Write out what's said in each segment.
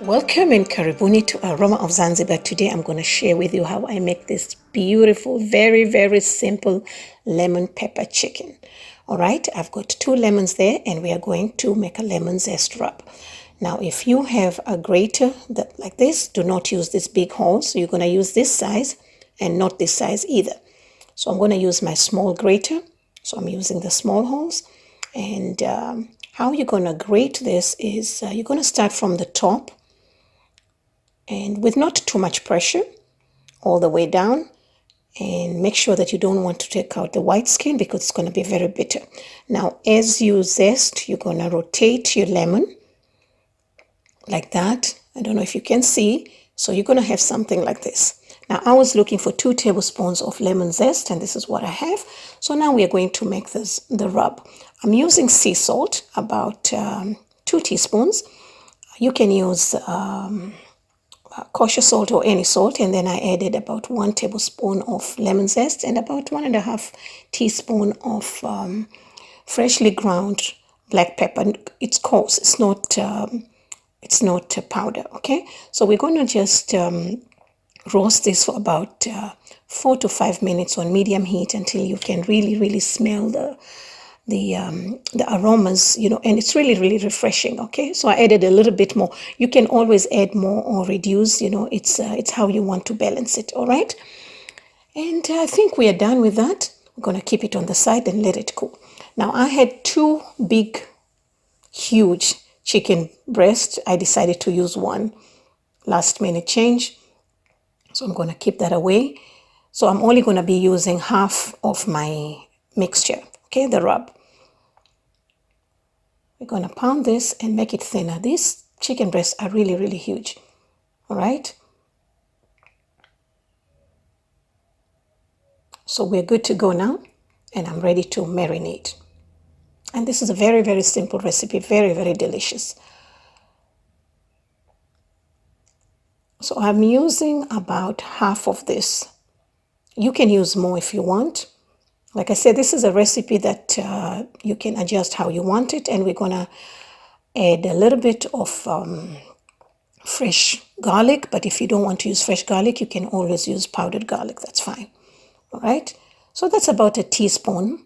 Welcome and karibuni to Aroma of Zanzibar. Today I'm going to share with you how I make this beautiful, very simple lemon pepper chicken. All right, I've got 2 lemons there and we are going to make a lemon zest rub. Now, if you have a grater that like this, do not use this big hole. So you're going to use this size and not this size either. So I'm going to use my small grater. So I'm using the small holes. And how you're going to grate this is you're going to start from the top and with not too much pressure all the way down, and make sure that you don't want to take out the white skin because it's going to be very bitter. Now, as you zest, you're going to rotate your lemon like that. I don't know if you can see. So you're going to have something like this. Now, I was looking for 2 tablespoons of lemon zest, and this is what I have. So now we are going to make the rub. I'm using sea salt, about 2 teaspoons. You can use kosher salt or any salt, and then I added about 1 tablespoon of lemon zest and about 1.5 teaspoon of freshly ground black pepper. It's coarse, it's not powder. Okay, so we're going to just roast this for about 4 to 5 minutes on medium heat until you can really smell the aromas, and it's really refreshing. Okay, so I added a little bit more. You can always add more or reduce, it's how you want to balance it. All right, and I think we are done with that. We're going to keep it on the side and let it cool. Now, I had 2 big huge chicken breasts. I decided to use 1 last minute change, so I'm going to keep that away. So I'm only going to be using half of my mixture, okay, the rub. We're going to pound this and make it thinner. These chicken breasts are really huge. All right. So we're good to go now, and I'm ready to marinate. And this is a very simple recipe, very delicious. So I'm using about half of this. You can use more if you want. Like I said, this is a recipe that you can adjust how you want it, and we're going to add a little bit of fresh garlic, but if you don't want to use fresh garlic, you can always use powdered garlic. That's fine. All right, so that's about a teaspoon,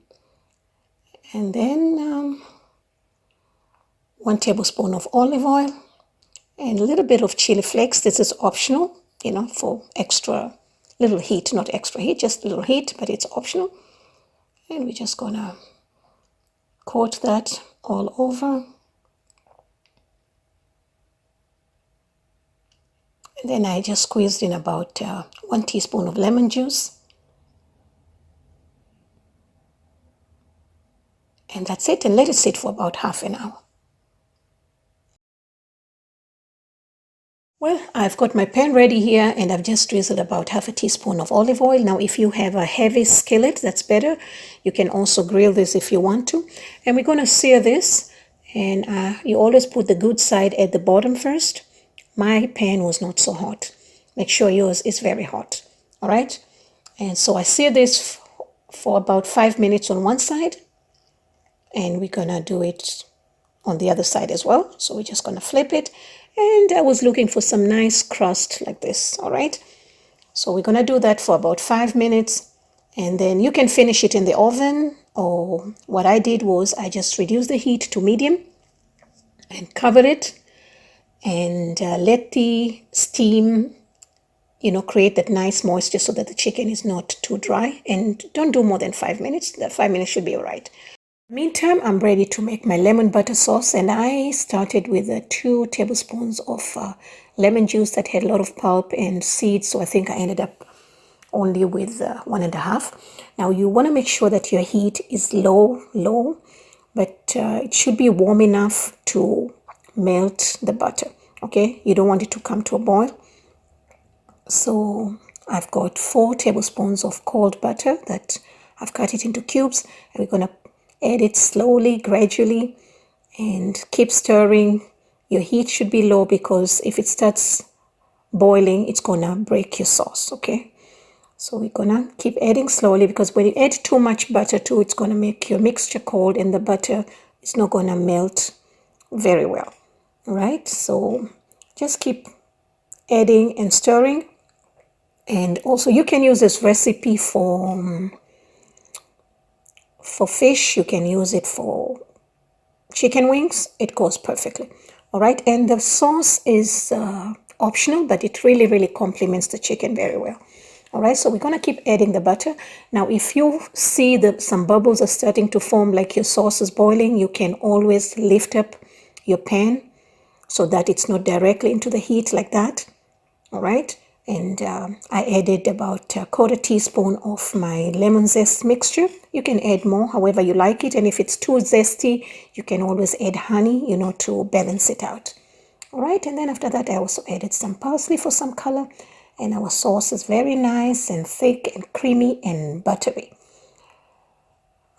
and then 1 tablespoon of olive oil and a little bit of chili flakes. This is optional, for extra little heat, not extra heat, just a little heat, but it's optional. And we're just gonna coat that all over. And then I just squeezed in about 1 teaspoon of lemon juice. And that's it, and let it sit for about half an hour. Well, I've got my pan ready here, and I've just drizzled about half a teaspoon of olive oil. Now, if you have a heavy skillet, that's better. You can also grill this if you want to. And we're going to sear this, and you always put the good side at the bottom first. My pan was not so hot. Make sure yours is very hot. All right? And so I sear this for about 5 minutes on one side, and we're going to do it on the other side as well. So we're just going to flip it. And I was looking for some nice crust like this. All right. So we're going to do that for about 5 minutes. And then you can finish it in the oven. Or what I did was I just reduced the heat to medium and cover it and let the steam, create that nice moisture so that the chicken is not too dry. And don't do more than 5 minutes. The 5 minutes should be all right. Meantime, I'm ready to make my lemon butter sauce, and I started with 2 tablespoons of lemon juice that had a lot of pulp and seeds, so I think I ended up only with 1.5. Now, you want to make sure that your heat is low, but it should be warm enough to melt the butter, okay? You don't want it to come to a boil. So I've got 4 tablespoons of cold butter that I've cut it into cubes, and we're going to add it slowly, gradually, and keep stirring. Your heat should be low because if it starts boiling, it's gonna break your sauce, okay? So we're gonna keep adding slowly because when you add too much butter too, it's gonna make your mixture cold and the butter is not gonna melt very well, all right? So just keep adding and stirring. And also you can use this recipe for fish. You can use it for chicken wings. It goes perfectly. All right, and the sauce is optional, but it really, really complements the chicken very well. All right, so we're going to keep adding the butter. Now, if you see that some bubbles are starting to form, like your sauce is boiling, you can always lift up your pan so that it's not directly into the heat like that. All right, and I added about a quarter teaspoon of my lemon zest mixture. You can add more, however you like it. And if it's too zesty, you can always add honey, to balance it out. All right, and then after that, I also added some parsley for some color. And our sauce is very nice and thick and creamy and buttery.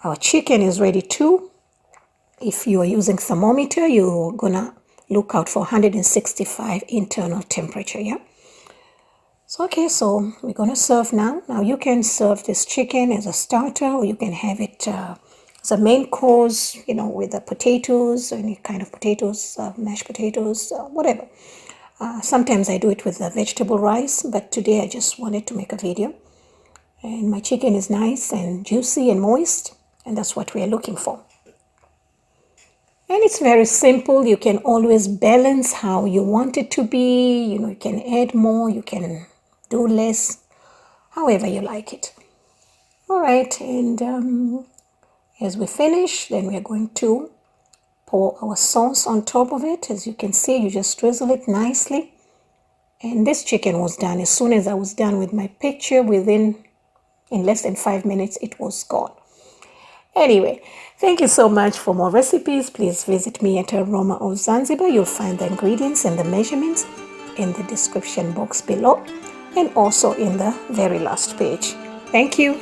Our chicken is ready too. If you are using thermometer, you're gonna look out for 165 internal temperature, yeah? So, okay, so we're gonna serve now. Now you can serve this chicken as a starter, or you can have it as a main course, with the potatoes, any kind of potatoes, mashed potatoes, whatever. Sometimes I do it with the vegetable rice, but today I just wanted to make a video. And my chicken is nice and juicy and moist, and that's what we are looking for. And it's very simple. You can always balance how you want it to be. You can add more, you can do less, however you like it. All right, and as we finish, then we are going to pour our sauce on top of it. As you can see, you just drizzle it nicely. And this chicken was done. As soon as I was done with my picture, in less than 5 minutes, it was gone. Anyway, thank you so much. For more recipes, please visit me at Aroma of Zanzibar. You'll find the ingredients and the measurements in the description box below, and also in the very last page. Thank you.